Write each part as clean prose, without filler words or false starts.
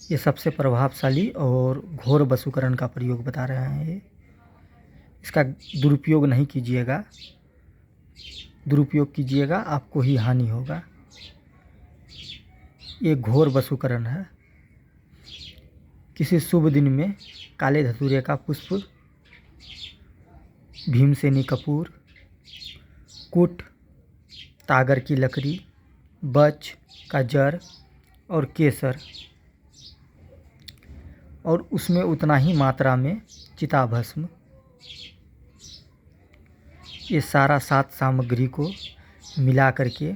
ये सबसे प्रभावशाली और घोर वशीकरण का प्रयोग बता रहे हैं। ये इसका दुरुपयोग नहीं कीजिएगा, दुरुपयोग कीजिएगा आपको ही हानि होगा। ये घोर वशीकरण है। किसी शुभ दिन में काले धतूरे का पुष्प, भीमसेनी कपूर, कुट, तागर की लकड़ी, बच का जड़ और केसर, और उसमें उतना ही मात्रा में चिताभस्म, ये सारा 7 सामग्री को मिला करके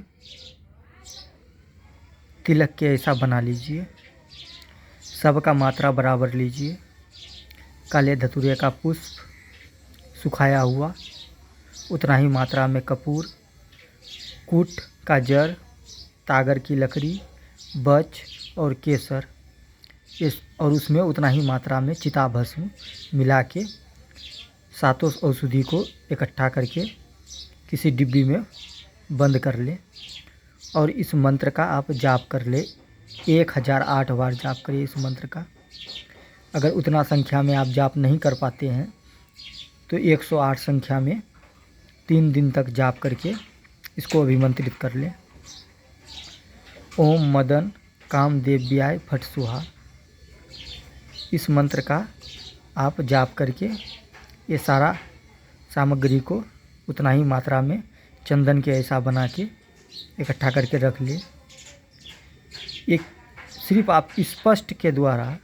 तिलक के ऐसा बना लीजिए। सबका मात्रा बराबर लीजिए। काले धतूरे का पुष्प सुखाया हुआ, उतना ही मात्रा में कपूर, कूट का जड़, तागर की लकड़ी, बच और केसर, इस और उसमें उतना ही मात्रा में चिताभस्म मिला के सातों औषधि को इकट्ठा करके किसी डिब्बी में बंद कर लें और इस मंत्र का आप जाप कर ले। 1008 बार जाप करिए इस मंत्र का। अगर उतना संख्या में आप जाप नहीं कर पाते हैं तो 108 संख्या में 3 दिन तक जाप करके इसको अभिमंत्रित कर लें। ओम मदन कामदेव्याय फट सुहा, इस मंत्र का आप जाप करके ये सारा सामग्री को उतना ही मात्रा में चंदन के ऐसा बना के इकट्ठा करके रख ले। एक सिर्फ आप स्पष्ट के द्वारा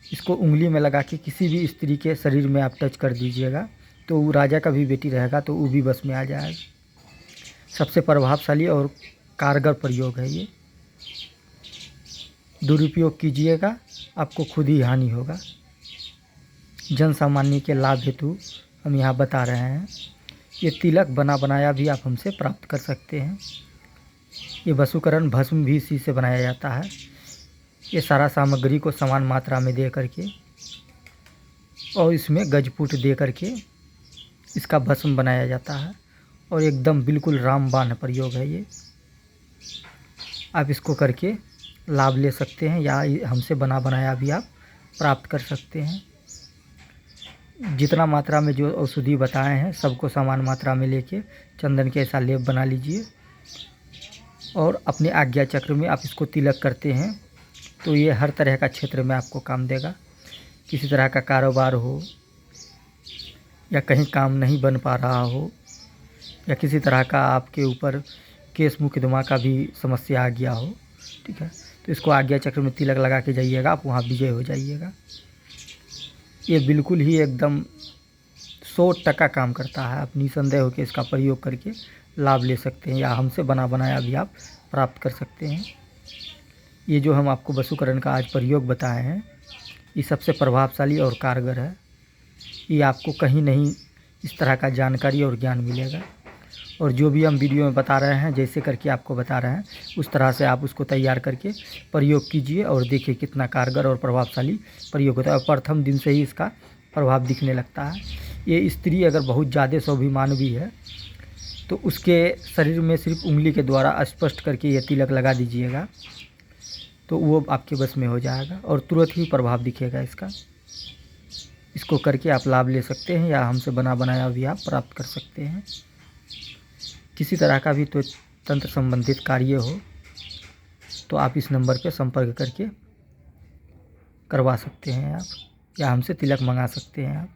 इसको उंगली में लगा के किसी भी स्त्री के शरीर में आप टच कर दीजिएगा तो वो राजा का भी बेटी रहेगा तो वो भी बस में आ जाएगा। सबसे प्रभावशाली और कारगर प्रयोग है ये। दुरुपयोग कीजिएगा आपको खुद ही हानि होगा। जन सामान्य के लाभ हेतु हम यहाँ बता रहे हैं। ये तिलक बना बनाया भी आप हमसे प्राप्त कर सकते हैं। ये वशीकरण भस्म भी इसी से बनाया जाता है। ये सारा सामग्री को समान मात्रा में दे करके और इसमें गजपुट दे करके इसका भस्म बनाया जाता है और एकदम बिल्कुल रामबाण प्रयोग है ये। आप इसको करके लाभ ले सकते हैं या हमसे बना बनाया भी आप प्राप्त कर सकते हैं। जितना मात्रा में जो औषधि बताए हैं सबको समान मात्रा में लेके चंदन के ऐसा लेप बना लीजिए और अपने आज्ञा चक्र में आप इसको तिलक करते हैं तो ये हर तरह का क्षेत्र में आपको काम देगा। किसी तरह का कारोबार हो या कहीं काम नहीं बन पा रहा हो या किसी तरह का आपके ऊपर केस मुकदमा का भी समस्या आ गया हो, ठीक है, तो इसको आज्ञा चक्र में तिलक लगा के जाइएगा, आप वहाँ विजय हो जाइएगा। ये बिल्कुल ही एकदम 100% काम करता है। आप निसंदेह होकर इसका प्रयोग करके लाभ ले सकते हैं या हमसे बना बनाया भी आप प्राप्त कर सकते हैं। ये जो हम आपको वशीकरण का आज प्रयोग बताए हैं ये सबसे प्रभावशाली और कारगर है। ये आपको कहीं नहीं इस तरह का जानकारी और ज्ञान मिलेगा। और जो भी हम वीडियो में बता रहे हैं जैसे करके आपको बता रहे हैं उस तरह से आप उसको तैयार करके प्रयोग कीजिए और देखिए कितना कारगर और प्रभावशाली प्रयोग होता है। और प्रथम दिन से ही इसका प्रभाव दिखने लगता है। ये स्त्री अगर बहुत ज़्यादा स्वाभिमानवी है तो उसके शरीर में सिर्फ उंगली के द्वारा स्पष्ट करके ये तिलक लगा दीजिएगा तो वो आपके बस में हो जाएगा और तुरंत ही प्रभाव दिखेगा इसका। इसको करके आप लाभ ले सकते हैं या हमसे बना बनाया भी आप प्राप्त कर सकते हैं। किसी तरह का भी तो तंत्र संबंधित कार्य हो तो आप इस नंबर पर संपर्क करके करवा सकते हैं आप या हमसे तिलक मंगा सकते हैं आप।